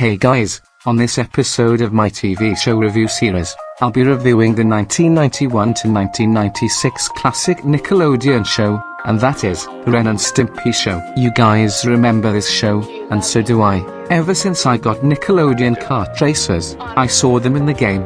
Hey guys, on this episode of my TV show review series, I'll be reviewing the 1991 to 1996 classic Nickelodeon show, and that is, Ren and Stimpy Show. You guys remember this show, and so do I. Ever since I got Nickelodeon kart racers, I saw them in the game.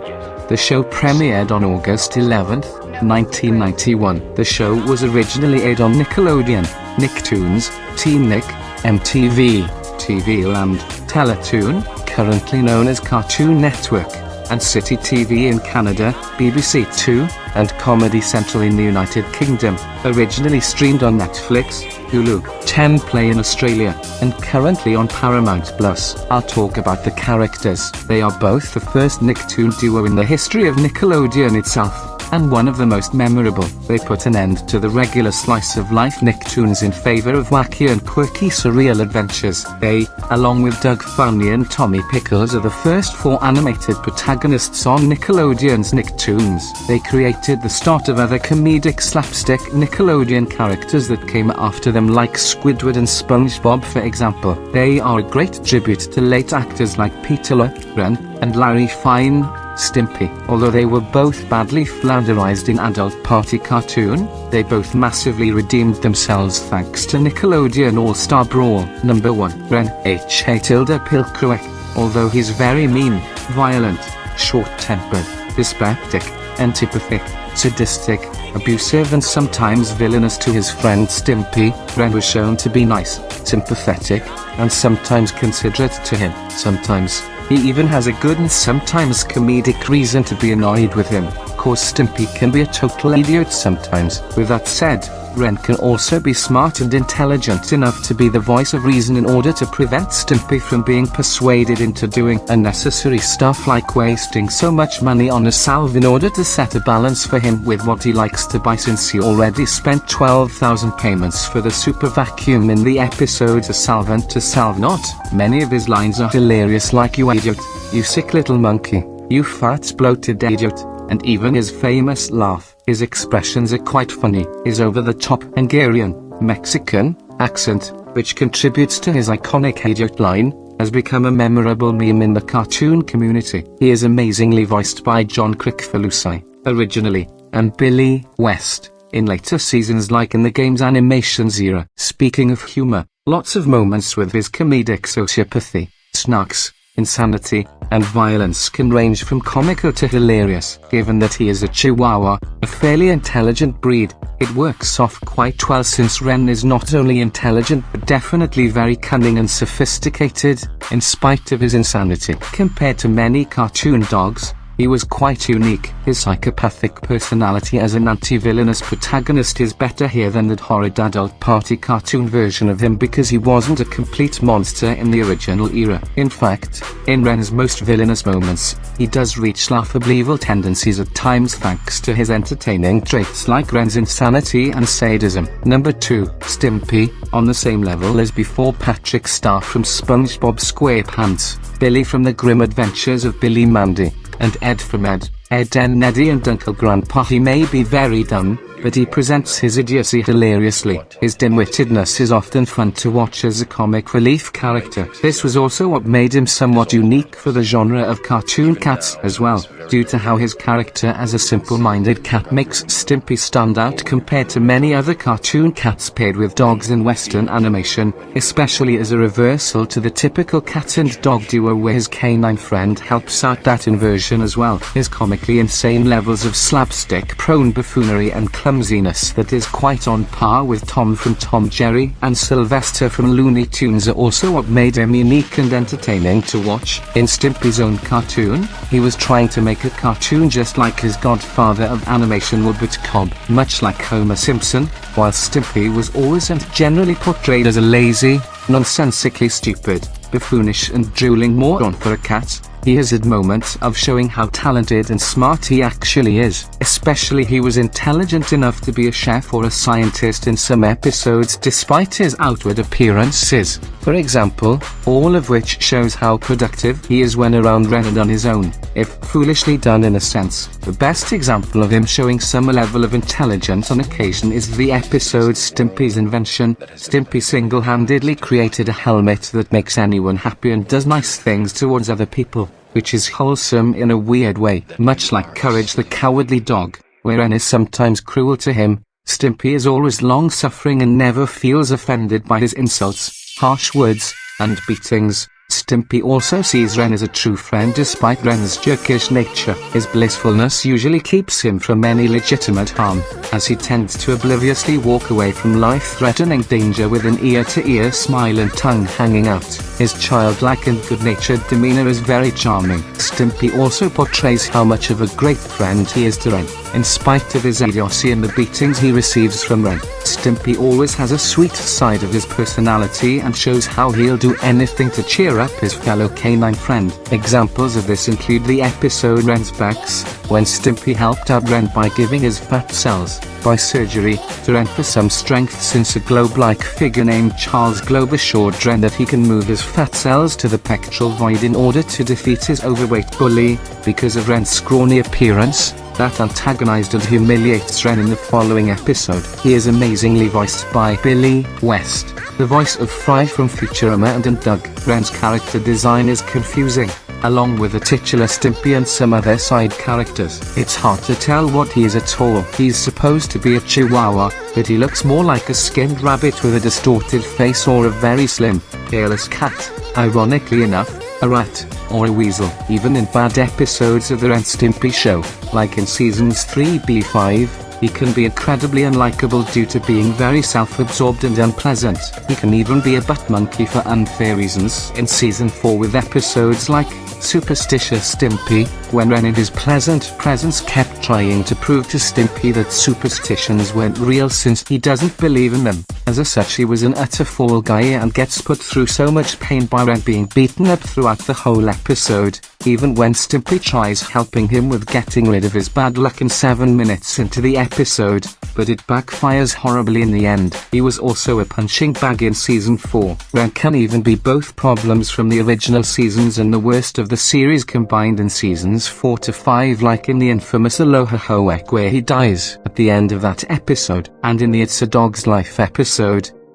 The show premiered on August 11th, 1991. The show was originally aired on Nickelodeon, Nicktoons, Teen Nick, MTV, TV Land, Teletoon, currently known as Cartoon Network, and City TV in Canada, BBC Two, and Comedy Central in the United Kingdom. Originally streamed on Netflix, Hulu, 10 Play in Australia, and currently on Paramount Plus. I'll talk about the characters. They are both the first Nicktoon duo in the history of Nickelodeon itself, and one of the most memorable. They put an end to the regular slice-of-life Nicktoons in favor of wacky and quirky surreal adventures. They, along with Doug Funny and Tommy Pickles, are the first 4 animated protagonists on Nickelodeon's Nicktoons. They created the start of other comedic slapstick Nickelodeon characters that came after them, like Squidward and SpongeBob for example. They are a great tribute to late actors like Peter Ren and Larry Fine, Stimpy. Although they were both badly flounder-ized in Adult Party Cartoon, they both massively redeemed themselves thanks to Nickelodeon All-Star Brawl. Number 1. Ren H.A.Pilcruek. Although he's very mean, violent, short-tempered, dyspeptic, antipathic, sadistic, abusive and sometimes villainous to his friend Stimpy, Ren was shown to be nice, sympathetic, and sometimes considerate to him. Sometimes, he even has a good and sometimes comedic reason to be annoyed with him. Cause Stimpy can be a total idiot sometimes. With that said, Ren can also be smart and intelligent enough to be the voice of reason in order to prevent Stimpy from being persuaded into doing unnecessary stuff like wasting so much money on a salve in order to set a balance for him with what he likes to buy, since he already spent 12,000 payments for the super vacuum in the episodes A Salve and To Salve Not. Many of his lines are hilarious, like "You idiot, you sick little monkey, you fat bloated idiot," and even his famous laugh. His expressions are quite funny. His over-the-top Hungarian, Mexican accent, which contributes to his iconic idiot line, has become a memorable meme in the cartoon community. He is amazingly voiced by John Kricfalusi, originally, and Billy West, in later seasons like in the game's animations era. Speaking of humor, lots of moments with his comedic sociopathy, snarks, insanity, and violence can range from comical to hilarious. Given that he is a Chihuahua, a fairly intelligent breed, it works off quite well, since Ren is not only intelligent but definitely very cunning and sophisticated, in spite of his insanity. Compared to many cartoon dogs, he was quite unique. His psychopathic personality as an anti-villainous protagonist is better here than that horrid Adult Party cartoon version of him, because he wasn't a complete monster in the original era. In fact, in Ren's most villainous moments, he does reach laughably evil tendencies at times thanks to his entertaining traits like Ren's insanity and sadism. Number 2. Stimpy. On the same level as before, Patrick Star from SpongeBob SquarePants, Billy from The Grim Adventures of Billy Mandy, and Ed from Ed, and Neddy and Uncle Grandpa. He may be very dumb, but he presents his idiocy hilariously. His dim-wittedness is often fun to watch as a comic relief character. This was also what made him somewhat unique for the genre of cartoon cats as well, due to how his character as a simple-minded cat makes Stimpy stand out compared to many other cartoon cats paired with dogs in Western animation, especially as a reversal to the typical cat and dog duo where his canine friend helps out that inversion as well. His comically insane levels of slapstick-prone buffoonery and clumsiness that is quite on par with Tom from Tom Jerry and Sylvester from Looney Tunes are also what made him unique and entertaining to watch. In Stimpy's own cartoon, he was trying to make a cartoon just like his godfather of animation Robert Cobb, much like Homer Simpson, while Stimpy was always and generally portrayed as a lazy, nonsensically stupid, buffoonish and drooling moron for a cat. He has had moments of showing how talented and smart he actually is. Especially he was intelligent enough to be a chef or a scientist in some episodes despite his outward appearances. for example, all of which shows how productive he is when around Ren and on his own, if foolishly done in a sense. The best example of him showing some level of intelligence on occasion is the episode Stimpy's Invention. Stimpy single-handedly created a helmet that makes anyone happy and does nice things towards other people, which is wholesome in a weird way. Much like Courage the Cowardly Dog, where Ren is sometimes cruel to him, Stimpy is always long-suffering and never feels offended by his insults, harsh words, and beatings. Stimpy also sees Ren as a true friend despite Ren's jerkish nature. His blissfulness usually keeps him from any legitimate harm, as he tends to obliviously walk away from life-threatening danger with an ear-to-ear smile and tongue hanging out. His childlike and good-natured demeanor is very charming. Stimpy also portrays how much of a great friend he is to Ren, in spite of his idiocy and the beatings he receives from Ren. Stimpy always has a sweet side of his personality and shows how he'll do anything to cheer up his fellow canine friend. Examples of this include the episode Ren's Backs, when Stimpy helped out Ren by giving his fat cells, by surgery, to Ren for some strength, since a globe-like figure named Charles Globe assured Ren that he can move his fat cells to the pectoral void in order to defeat his overweight bully. Because of Ren's scrawny appearance, that antagonized and humiliates Ren in the following episode. He is amazingly voiced by Billy West, the voice of Fry from Futurama and Doug. Ren's character design is confusing, along with the titular Stimpy and some other side characters. It's hard to tell what he is at all. He's supposed to be a Chihuahua, but he looks more like a skinned rabbit with a distorted face or a very slim, hairless cat. Ironically enough, a rat, or a weasel. Even in bad episodes of the Ren Stimpy show, like in seasons 3b5, he can be incredibly unlikable due to being very self-absorbed and unpleasant. He can even be a butt monkey for unfair reasons. In season 4 with episodes like Superstitious Stimpy, when Ren in his pleasant presence kept trying to prove to Stimpy that superstitions weren't real since he doesn't believe in them. As such, he was an utter fall guy and gets put through so much pain by Ren being beaten up throughout the whole episode, even when Stimpy tries helping him with getting rid of his bad luck in 7 minutes into the episode, but it backfires horribly in the end. He was also a punching bag in season 4. Ren can even be both problems from the original seasons and the worst of the series combined in seasons 4 to 5, like in the infamous Aloha Hoek where he dies at the end of that episode, and in the It's a Dog's Life episode.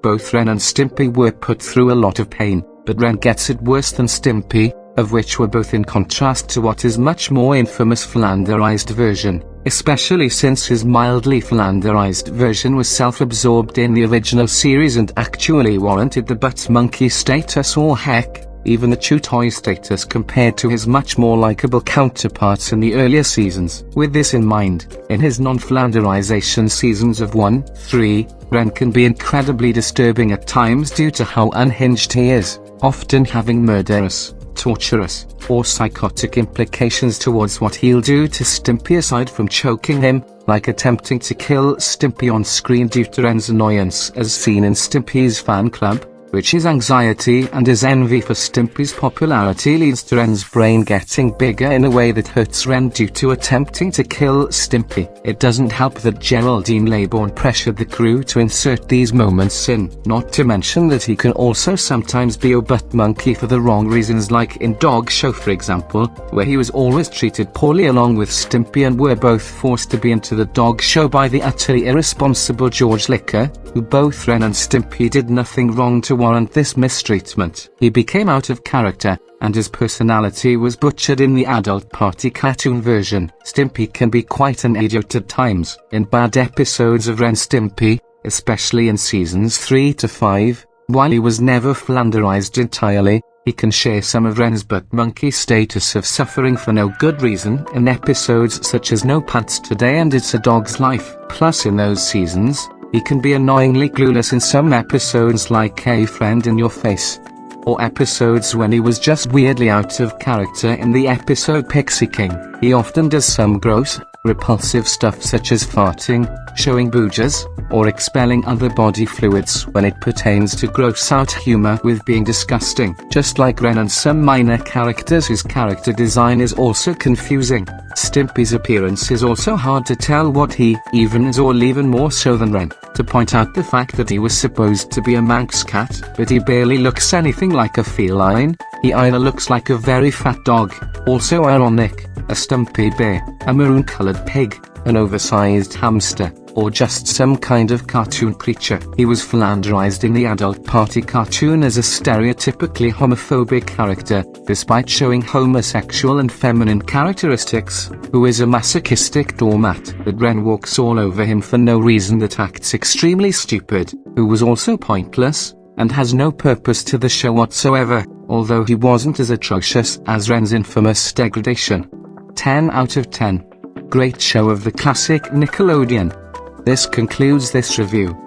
Both Ren and Stimpy were put through a lot of pain, but Ren gets it worse than Stimpy, of which were both in contrast to what is much more infamous flanderized version, especially since his mildly flanderized version was self-absorbed in the original series and actually warranted the butt monkey status, or heck, even the chew toy status, compared to his much more likable counterparts in the earlier seasons. With this in mind, in his non-flanderization seasons of 1-3, Ren can be incredibly disturbing at times due to how unhinged he is, often having murderous, torturous, or psychotic implications towards what he'll do to Stimpy aside from choking him, like attempting to kill Stimpy on screen due to Ren's annoyance as seen in Stimpy's fan club, which his anxiety and his envy for Stimpy's popularity leads to Ren's brain getting bigger in a way that hurts Ren due to attempting to kill Stimpy. It doesn't help that Geraldine Laybourne pressured the crew to insert these moments in, not to mention that he can also sometimes be a butt monkey for the wrong reasons, like in Dog Show for example, where he was always treated poorly along with Stimpy and were both forced to be into the dog show by the utterly irresponsible George Licker, who both Ren and Stimpy did nothing wrong to warrant this mistreatment. He became out of character, and his personality was butchered in the adult party cartoon version. Stimpy can be quite an idiot at times. In bad episodes of Ren Stimpy, especially in seasons 3 to 5, while he was never flanderized entirely, he can share some of Ren's butt monkey status of suffering for no good reason in episodes such as No Pants Today and It's a Dog's Life. Plus in those seasons, he can be annoyingly clueless in some episodes like A Friend in Your Face, or episodes when he was just weirdly out of character in the episode Pixie King. He often does some gross, repulsive stuff such as farting, showing boogers, or expelling other body fluids when it pertains to gross out humor with being disgusting. Just like Ren and some minor characters, his character design is also confusing. Stimpy's appearance is also hard to tell what he even is, or even more so than Ren, to point out the fact that he was supposed to be a Manx cat, but he barely looks anything like a feline. He either looks like a very fat dog, also ironic, a stumpy bear, a maroon-colored pig, an oversized hamster, or just some kind of cartoon creature. He was philanderized in the adult party cartoon as a stereotypically homophobic character, despite showing homosexual and feminine characteristics, who is a masochistic doormat that Ren walks all over him for no reason, that acts extremely stupid, who was also pointless, and has no purpose to the show whatsoever, although he wasn't as atrocious as Ren's infamous degradation. 10 out of 10. Great show of the classic Nickelodeon. This concludes this review.